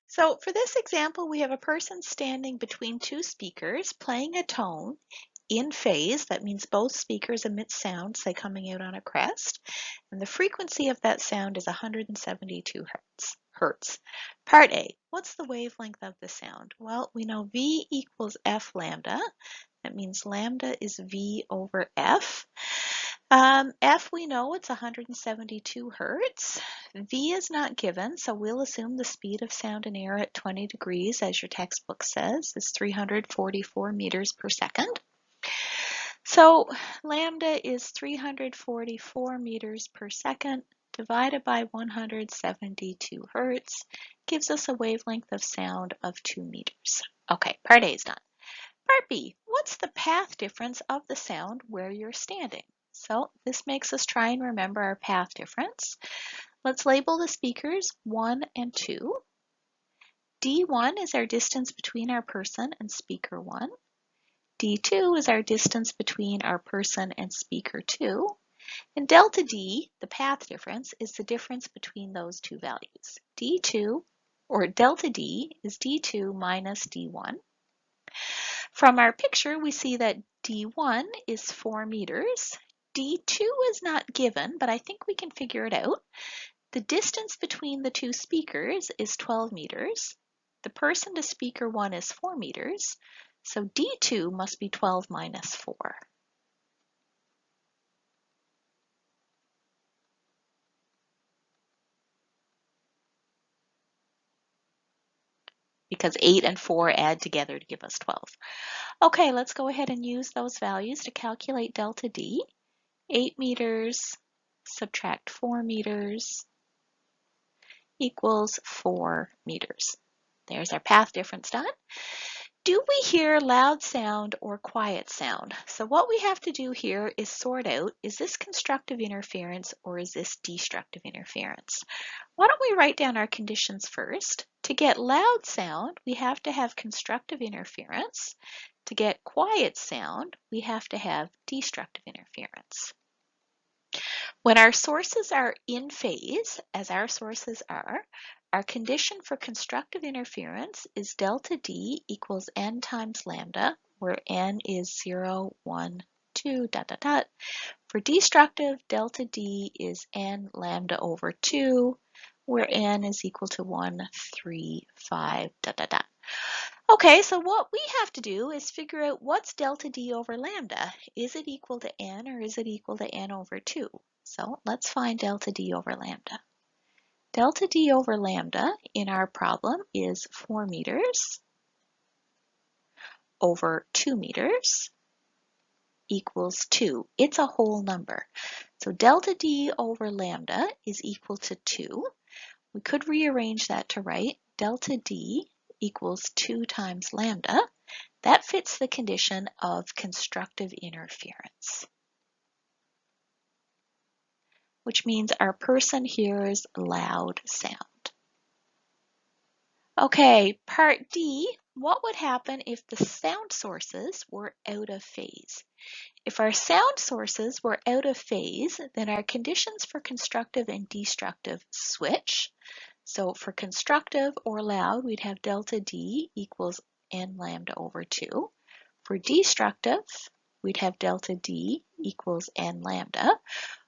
So for this example, we have a person standing between two speakers playing a tone in phase. That means both speakers emit sound, say coming out on a crest, and the frequency of that sound is 172 hertz. Part A, what's the wavelength of the sound? Well, we know V equals F lambda. That means lambda is V over F. F, we know it's 172 hertz. V is not given, so we'll assume the speed of sound in air at 20 degrees, as your textbook says, is 344 meters per second. So lambda is 344 meters per second divided by 172 hertz gives us a wavelength of sound of 2 meters. Okay, part A is done. Part B, what's the path difference of the sound where you're standing? So this makes us try and remember our path difference. Let's label the speakers 1 and 2. D1 is our distance between our person and speaker 1. D2 is our distance between our person and speaker 2. And delta D, the path difference, is the difference between those two values. D2, or delta D, is D2 minus D1. From our picture, we see that D1 is 4 meters. D2 is not given, but I think we can figure it out. The distance between the two speakers is 12 meters. The person to speaker 1 is 4 meters, so D2 must be 12 minus 4. Because 8 and 4 add together to give us 12. Okay, let's go ahead and use those values to calculate delta D. 8 meters subtract 4 meters equals 4 meters. There's our path difference done. Do we hear loud sound or quiet sound? So what we have to do here is sort out, is this constructive interference or is this destructive interference? Why don't we write down our conditions first? To get loud sound, we have to have constructive interference. To get quiet sound, we have to have destructive interference. When our sources are in phase, as our sources are, our condition for constructive interference is delta D equals n times lambda, where n is 0, 1, 2, dot, dot, dot. For destructive, delta D is n lambda over 2, where n is equal to 1, 3, 5, dot, dot, dot. Okay, so what we have to do is figure out what's delta D over lambda. Is it equal to n or is it equal to n over 2? So let's find delta D over lambda. Delta D over lambda in our problem is 4 meters over 2 meters equals 2. It's a whole number. So delta D over lambda is equal to 2. We could rearrange that to write delta D equals 2 times lambda. That fits the condition of constructive interference, which means our person hears loud sound. Okay, part D, what would happen if the sound sources were out of phase? If our sound sources were out of phase, then our conditions for constructive and destructive switch. So for constructive or loud, we'd have delta D equals n lambda over 2. For destructive, we'd have delta D equals n lambda.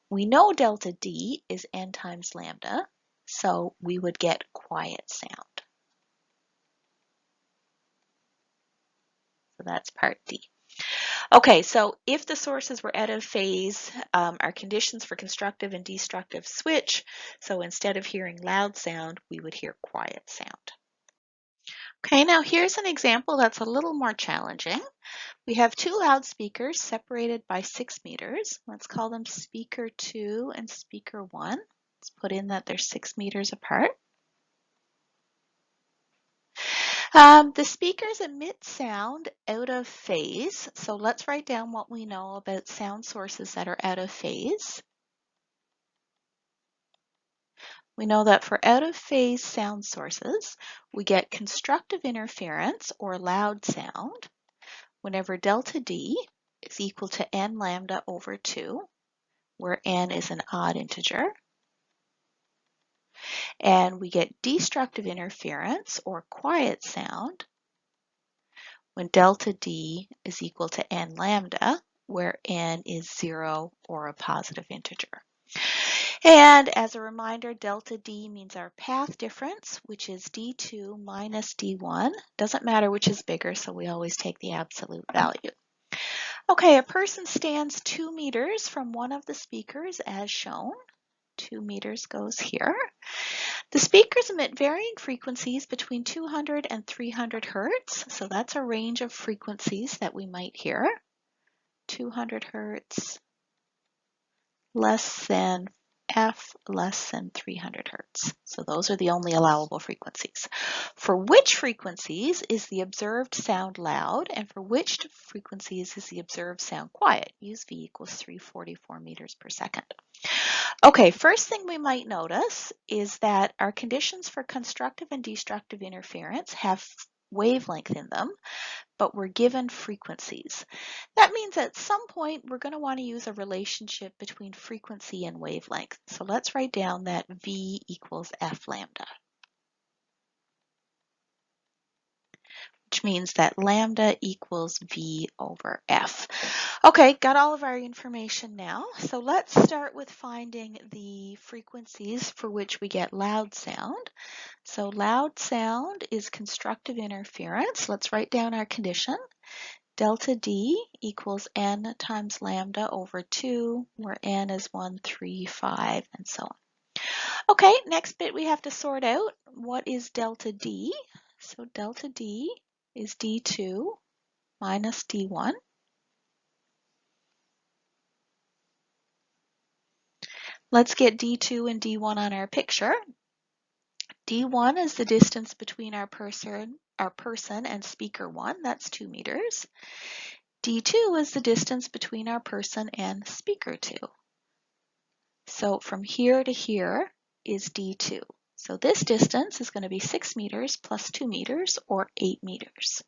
We know delta D is n times lambda, so we would get quiet sound. So that's part D. Okay, so if the sources were out of phase, our conditions for constructive and destructive switch. So instead of hearing loud sound, we would hear quiet sound. Okay, now here's an example that's a little more challenging. We have two loudspeakers separated by 6 meters. Let's call them speaker 2 and speaker 1. Let's put in that they're 6 meters apart. The speakers emit sound out of phase. So let's write down what we know about sound sources that are out of phase. We know that for out of phase sound sources, we get constructive interference or loud sound whenever delta D is equal to n lambda over 2, where n is an odd integer. And we get destructive interference or quiet sound when delta D is equal to n lambda, where n is 0 or a positive integer. And as a reminder, delta D means our path difference, which is D2 minus D1. Doesn't matter which is bigger, so we always take the absolute value. Okay, a person stands 2 meters from one of the speakers as shown. 2 meters goes here. The speakers emit varying frequencies between 200 and 300 hertz, so that's a range of frequencies that we might hear. 200 hertz, less than F, less than 300 hertz. So those are the only allowable frequencies. For which frequencies is the observed sound loud, and for which frequencies is the observed sound quiet? Use V equals 344 meters per second. Okay, first thing we might notice is that our conditions for constructive and destructive interference have wavelength in them, but we're given frequencies. That means at some point we're going to want to use a relationship between frequency and wavelength. So let's write down that V equals F lambda, which means that lambda equals V over F. Okay, got all of our information now. So let's start with finding the frequencies for which we get loud sound. So loud sound is constructive interference. Let's write down our condition. Delta D equals n times lambda over 2, where n is 1, 3, 5, and so on. Okay, next bit we have to sort out. What is delta D? So delta D is D2 minus D1. Let's get D2 and D1 on our picture. D1 is the distance between our person and speaker 1, that's 2 meters. D2 is the distance between our person and speaker 2. So from here to here is D2. So this distance is going to be 6 meters plus 2 meters, or 8 meters.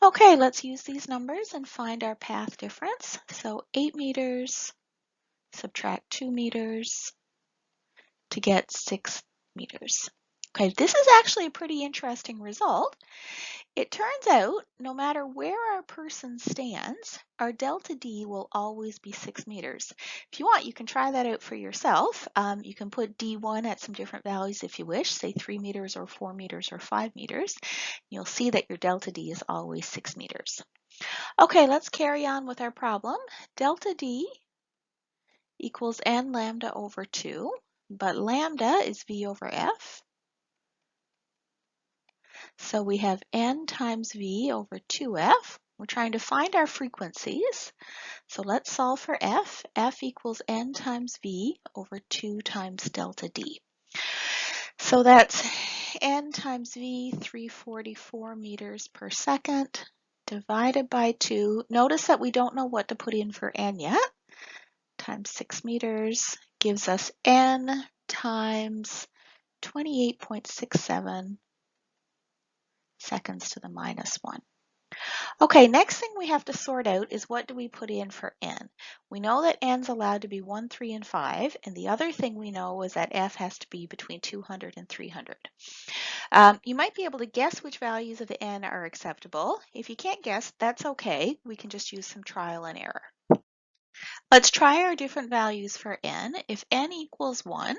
Okay, let's use these numbers and find our path difference. So 8 meters, subtract 2 meters to get 6 meters. Okay, this is actually a pretty interesting result. It turns out, no matter where our person stands, our delta D will always be 6 meters. If you want, you can try that out for yourself. You can put D1 at some different values if you wish, say 3 meters or 4 meters or 5 meters. You'll see that your delta D is always 6 meters. Okay, let's carry on with our problem. Delta D equals n lambda over 2, but lambda is V over F. So we have n times V over 2F. We're trying to find our frequencies. So let's solve for F. F equals n times V over 2 times delta D. So that's n times V, 344 meters per second, divided by 2. Notice that we don't know what to put in for n yet. Times 6 meters gives us n times 28.67 seconds to the minus 1. Okay, next thing we have to sort out is what do we put in for n. We know that n's allowed to be 1, 3, and 5, and the other thing we know is that f has to be between 200 and 300. You might be able to guess which values of n are acceptable. If you can't guess, that's okay. We can just use some trial and error. Let's try our different values for n. If n equals 1,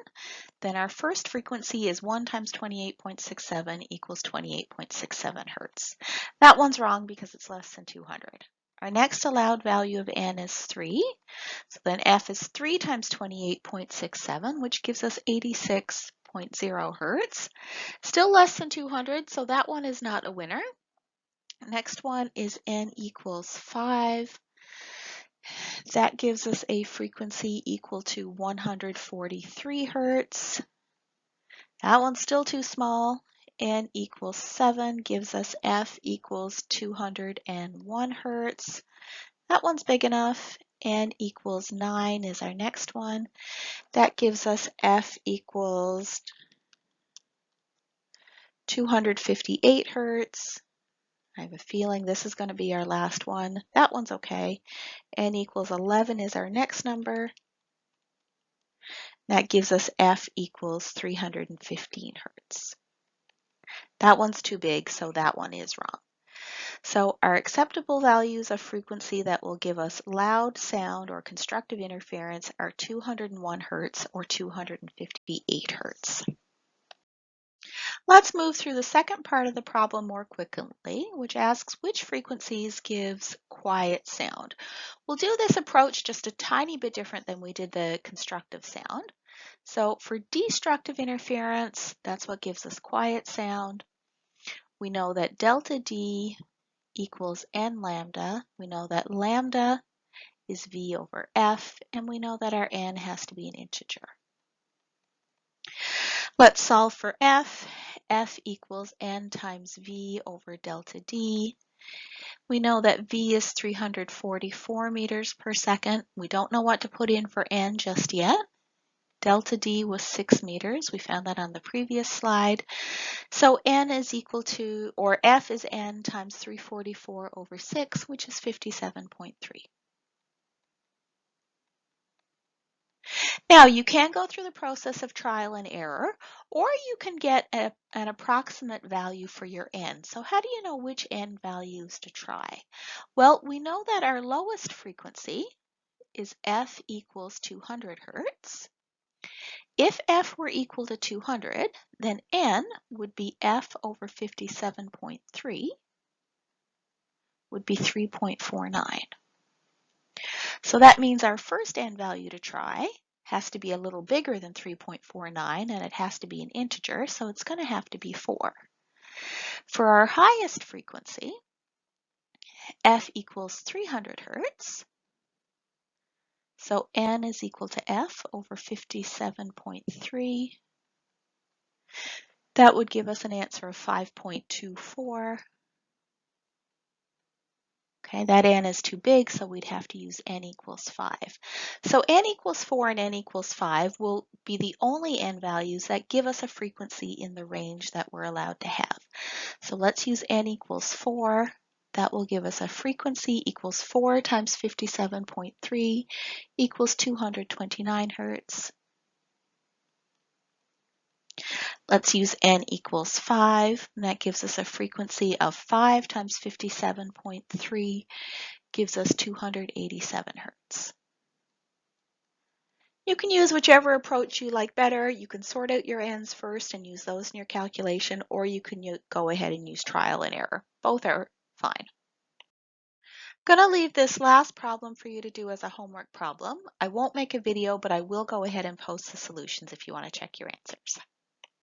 then our first frequency is 1 times 28.67 equals 28.67 hertz. That one's wrong because it's less than 200. Our next allowed value of n is 3. So then f is 3 times 28.67, which gives us 86.0 hertz. Still less than 200, so that one is not a winner. Next one is n equals 5. That gives us a frequency equal to 143 hertz. That one's still too small. N equals 7 gives us F equals 201 hertz. That one's big enough. N equals 9 is our next one. That gives us F equals 258 hertz. I have a feeling this is going to be our last one. That one's okay. N equals 11 is our next number. That gives us F equals 315 hertz. That one's too big, so that one is wrong. So our acceptable values of frequency that will give us loud sound or constructive interference are 201 hertz or 258 hertz. Let's move through the second part of the problem more quickly, which asks which frequencies gives quiet sound. We'll do this approach just a tiny bit different than we did the constructive sound. So for destructive interference, that's what gives us quiet sound. We know that delta D equals n lambda. We know that lambda is V over F, and we know that our n has to be an integer. Let's solve for F. F equals n times V over delta D. We know that V is 344 meters per second. We don't know what to put in for n just yet. Delta D was 6 meters. We found that on the previous slide. So n is equal to, or F is n times 344 over 6, which is 57.3. Now, you can go through the process of trial and error, or you can get an approximate value for your n. So how do you know which n values to try? Well, we know that our lowest frequency is F equals 200 hertz. If F were equal to 200, then n would be F over 57.3, would be 3.49. So that means our first n value to try has to be a little bigger than 3.49, and it has to be an integer, so it's going to have to be 4. For our highest frequency, F equals 300 hertz, so n is equal to F over 57.3. That would give us an answer of 5.24. Okay, that n is too big, so we'd have to use n equals 5. So n equals 4 and n equals 5 will be the only n values that give us a frequency in the range that we're allowed to have. So let's use n equals 4. That will give us a frequency equals 4 times 57.3 equals 229 hertz. Let's use n equals 5, and that gives us a frequency of 5 times 57.3 gives us 287 hertz. You can use whichever approach you like better. You can sort out your n's first and use those in your calculation, or you can go ahead and use trial and error. Both are fine. I'm going to leave this last problem for you to do as a homework problem. I won't make a video, but I will go ahead and post the solutions if you want to check your answers.